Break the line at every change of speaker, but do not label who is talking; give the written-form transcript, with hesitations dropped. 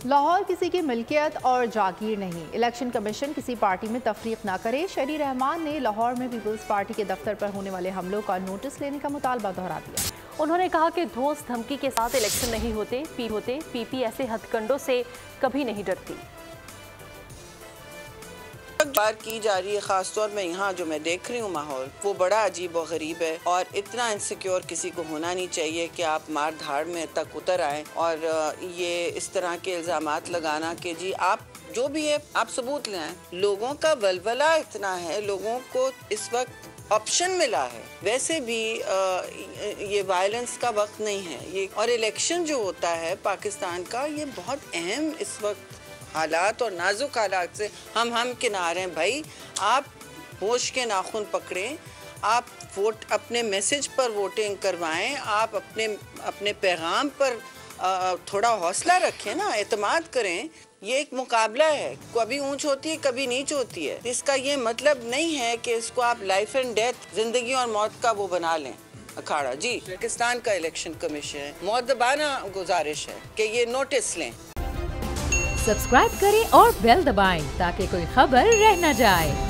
लाहौर किसी की मिल्कियत और जागीर नहीं। इलेक्शन कमीशन किसी पार्टी में तफरीक ना करे। शहरी रहमान ने लाहौर में पीपल्स पार्टी के दफ्तर पर होने वाले हमलों का नोटिस लेने का मुतालबा दोहरा दिया।
उन्होंने कहा कि धोस धमकी के साथ इलेक्शन नहीं होते। पीपी ऐसे हथकंडों से कभी नहीं डरती।
बार की जा रही है, खासतौर में यहाँ जो मैं देख रही हूँ माहौल, वो बड़ा अजीब और गरीब है और इतना इनसिक्योर किसी को होना नहीं चाहिए कि आप मार धाड़ में तक उतर आए और ये इस तरह के इल्ज़ामात लगाना कि जी आप जो भी है आप सबूत ले आए। लोगों का वलवला इतना है, लोगों को इस वक्त ऑप्शन मिला है। वैसे भी ये वायलेंस का वक्त नहीं है ये, और इलेक्शन जो होता है पाकिस्तान का, ये बहुत अहम इस वक्त हालात और नाजुक हालात से हम किनारे हैं। भाई आप होश के नाखून पकड़ें, आप वोट अपने मैसेज पर वोटिंग करवाएं, आप अपने पैगाम पर थोड़ा हौसला रखें ना, एतमाद करें। ये एक मुकाबला है, कभी ऊंच होती है कभी नीच होती है। इसका ये मतलब नहीं है कि इसको आप लाइफ एंड डेथ, जिंदगी और मौत का वो बना लें अखाड़ा। जी पाकिस्तान का इलेक्शन कमीशन मुअद्दबाना गुजारिश है कि ये नोटिस लें।
सब्सक्राइब करें और बेल दबाएं ताकि कोई खबर रह न जाए।